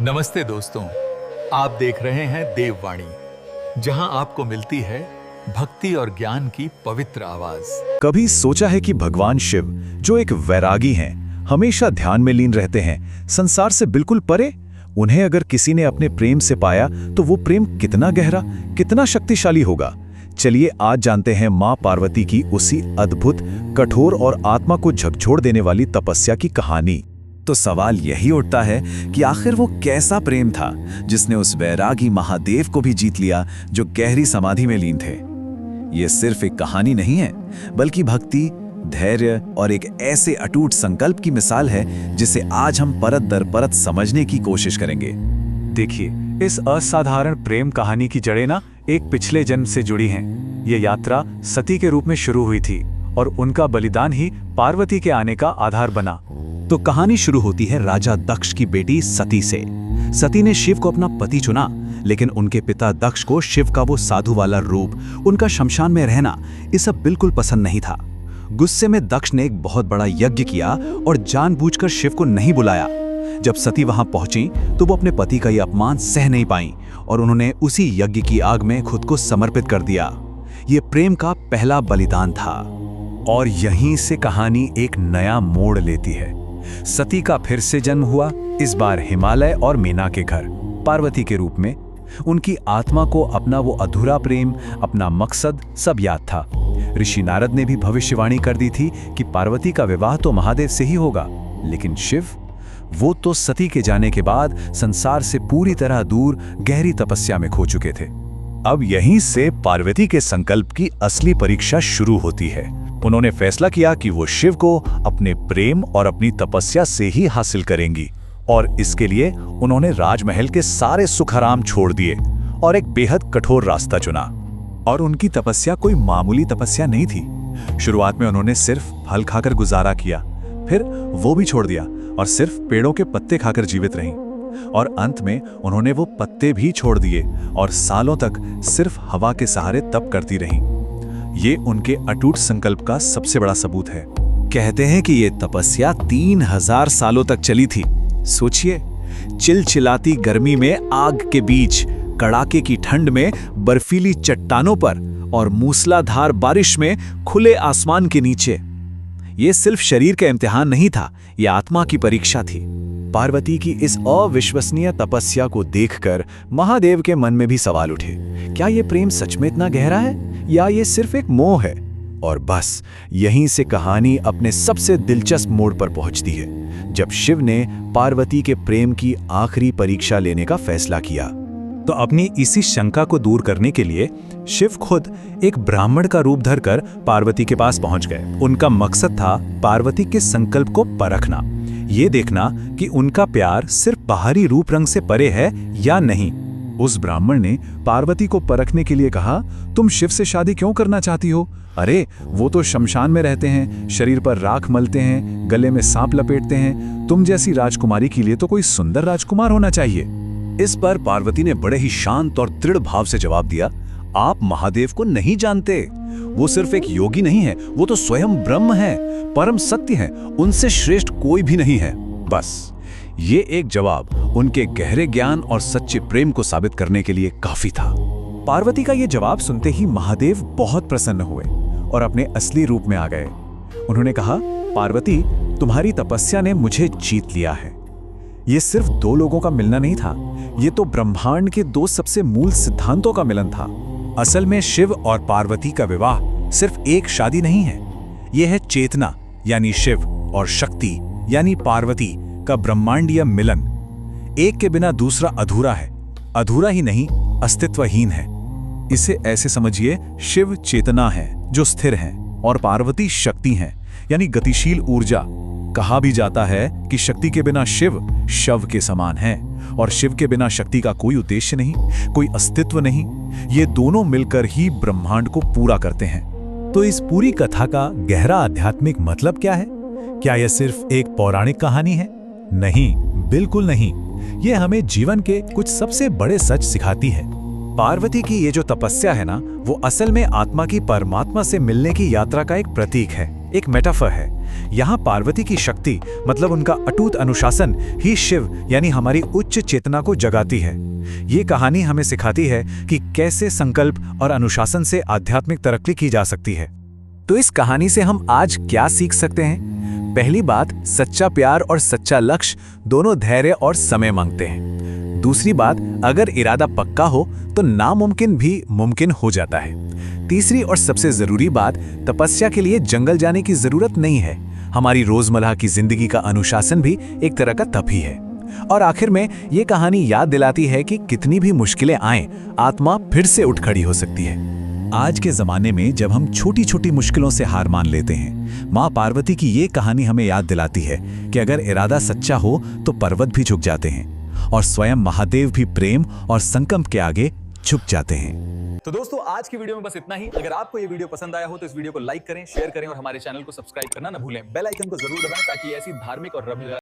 नमस्ते दोस्तों, आप देख रहे हैं देववाणी, जहां आपको मिलती है भक्ति और ज्ञान की पवित्र आवाज। कभी सोचा है कि भगवान शिव, जो एक वैरागी हैं, हमेशा ध्यान में लीन रहते हैं, संसार से बिल्कुल परे? उन्हें अगर किसी ने अपने प्रेम से पाया तो वो प्रेम कितना गहरा, कितना शक्तिशाली होगा। चलिए आज जानते हैं मां पार्वती की उसी अद्भुत, कठोर और आत्मा को झकझोर देने वाली तपस्या की कहानी। तो सवाल यही उठता है कि आखिर वो कैसा प्रेम था जिसने उस वैरागी महादेव को भी जीत लिया, जो गहरी समाधि में लीन थे। ये सिर्फ एक कहानी नहीं है, बल्कि भक्ति, धैर्य और एक ऐसे अटूट संकल्प की मिसाल है जिसे आज हम परत दर परत समझने की कोशिश करेंगे। देखिए, इस असाधारण प्रेम कहानी की जड़ें ना एक पिछले जन्म से जुड़ी हैं। ये यात्रा सती के रूप में शुरू हुई थी और उनका बलिदान ही पार्वती के आने का आधार बना। तो कहानी शुरू होती है राजा दक्ष की बेटी सती से। सती ने शिव को अपना पति चुना, लेकिन उनके पिता दक्ष को शिव का वो साधु वाला रूप, उनका शमशान में रहना, ये सब बिल्कुल पसंद नहीं था। गुस्से में दक्ष ने एक बहुत बड़ा यज्ञ किया और जानबूझकर शिव को नहीं बुलाया। जब सती वहां पहुंची तो वो अपने पति का ये अपमान सह नहीं पाई और उन्होंने उसी यज्ञ की आग में खुद को समर्पित कर दिया। ये प्रेम का पहला बलिदान था। और यहीं से कहानी एक नया मोड़ लेती है। सती का फिर से जन्म हुआ, इस बार हिमालय और मीना के घर, पार्वती के रूप में। उनकी आत्मा को अपना वो अधूरा प्रेम, अपना मकसद सब याद था। ऋषि नारद ने भी भविष्यवाणी कर दी थी कि पार्वती का विवाह तो महादेव से ही होगा, लेकिन शिव, वो तो सती के जाने के बाद संसार से पूरी तरह दूर गहरी तपस्या में खो चुके थे। अब यहीं से पार्वती के संकल्प की असली परीक्षा शुरू होती है। उन्होंने फैसला किया कि वो शिव को अपने प्रेम और अपनी तपस्या से ही हासिल करेंगी, और इसके लिए उन्होंने राजमहल के सारे सुख आराम छोड़ दिए और एक बेहद कठोर रास्ता चुना। और उनकी तपस्या कोई मामूली तपस्या नहीं थी। शुरुआत में उन्होंने सिर्फ फल खाकर गुजारा किया, फिर वो भी छोड़ दिया और सिर्फ पेड़ों के पत्ते खाकर जीवित रहीं, और अंत में उन्होंने वो पत्ते भी छोड़ दिए और सालों तक सिर्फ हवा के सहारे तप करती रहीं। ये उनके अटूट संकल्प का सबसे बड़ा सबूत है। कहते हैं कि ये तपस्या 3000 सालों तक चली थी। सोचिए, चिलचिलाती गर्मी में आग के बीच, कड़ाके की ठंड में बर्फीली चट्टानों पर और मूसलाधार बारिश में खुले आसमान के नीचे। ये सिर्फ शरीर का इम्तिहान नहीं था, ये आत्मा की परीक्षा थी। पार्वती की इस अविश्वसनीय तपस्या को देखकर महादेव के मन में भी सवाल उठे। क्या ये प्रेम सच में इतना गहरा है या ये सिर्फ एक मोह है? और बस यहीं से कहानी अपने सबसे दिलचस्प मोड़ पर पहुंचती है, जब शिव ने पार्वती के प्रेम की आखिरी परीक्षा लेने का फैसला किया। तो अपनी इसी शंका को दूर करने के लिए शिव खुद एक ब्राह्मण का रूप धरकर पार्वती के पास पहुंच गए। उनका मकसद था पार्वती के संकल्प को परखना, ये देखना कि उनका प्यार सिर्फ बाहरी रूप रंग से परे है या नहीं। उस ब्राह्मण ने पार्वती को परखने के लिए कहा, तुम शिव से शादी क्यों करना चाहती हो? अरे वो तो शमशान में रहते हैं, शरीर पर राख मलते हैं, गले में सांप लपेटते हैं। तुम जैसी राजकुमारी के लिए तो कोई सुंदर राजकुमार होना चाहिए। इस पर पार्वती ने बड़े ही शांत और दृढ़ भाव से जवाब दिया, आप महादेव को नहीं जानते। वो सिर्फ एक योगी नहीं है, वो तो स्वयं ब्रह्म है, परम सत्य है, उनसे श्रेष्ठ कोई भी नहीं है। बस ये एक जवाब उनके गहरे ज्ञान और सच्चे प्रेम को साबित करने के लिए काफी था। पार्वती का ये जवाब सुनते ही महादेव बहुत प्रसन्न हुए और अपने असली रूप में आ गए। उन्होंने कहा, पार्वती, तुम्हारी तपस्या ने मुझे जीत लिया है। ये सिर्फ दो लोगों का मिलना नहीं था, ये तो ब्रह्मांड के दो सबसे मूल सिद्धांतों का मिलन था। असल में शिव और पार्वती का विवाह सिर्फ एक शादी नहीं है, यह है चेतना यानी शिव और शक्ति यानी पार्वती का ब्रह्मांडीय मिलन। एक के बिना दूसरा अधूरा है, अधूरा ही नहीं, अस्तित्वहीन है। इसे ऐसे समझिए, शिव चेतना है जो स्थिर है और पार्वती शक्ति है यानी गतिशील ऊर्जा। कहा भी जाता है कि शक्ति के बिना शिव शव के समान है और शिव के बिना शक्ति का कोई उद्देश्य नहीं, कोई अस्तित्व नहीं। ये दोनों मिलकर ही ब्रह्मांड को पूरा करते हैं। तो इस पूरी कथा का गहरा आध्यात्मिक मतलब क्या है? क्या यह सिर्फ एक पौराणिक कहानी है? नहीं, बिल्कुल नहीं। यह हमें जीवन के कुछ सबसे बड़े सच सिखाती है। पार्वती की ये जो तपस्या है ना, वो असल में आत्मा की परमात्मा से मिलने की यात्रा का एक प्रतीक है, एक मेटाफर है। यहाँ पार्वती की शक्ति मतलब उनका अटूट अनुशासन ही शिव यानी हमारी उच्च चेतना को जगाती है। ये कहानी हमें सिखाती है कि कैसे संकल्प और अनुशासन से आध्यात्मिक तरक्की की जा सकती है। तो इस कहानी से हम आज क्या सीख सकते हैं? पहली बात, सच्चा प्यार और सच्चा लक्ष्य दोनों धैर्य और समय मांगते हैं। दूसरी बात, अगर इरादा पक्का हो तो नामुमकिन भी मुमकिन हो जाता है। तीसरी और सबसे जरूरी बात, तपस्या के लिए जंगल जाने की जरूरत नहीं है। हमारी रोजमर्रा की जिंदगी का अनुशासन भी एक तरह का तप ही है। और आखिर में ये कहानी याद दिलाती है कि कितनी भी मुश्किलें आएं, आत्मा फिर से उठ खड़ी हो सकती है। आज के जमाने में जब हम छोटी छोटी मुश्किलों से हार मान लेते हैं, माँ पार्वती की ये कहानी हमें याद दिलाती है कि अगर इरादा सच्चा हो तो पर्वत भी झुक जाते हैं और स्वयं महादेव भी प्रेम और संकल्प के आगे झुक जाते हैं। तो दोस्तों, आज की वीडियो में बस इतना ही। अगर आपको ये वीडियो पसंद आया हो तो इस वीडियो को लाइक करें, शेयर करें और हमारे चैनल को सब्सक्राइब करना न भूलें। बेल आइकन को जरूर दबाएं ताकि ऐसी धार्मिक और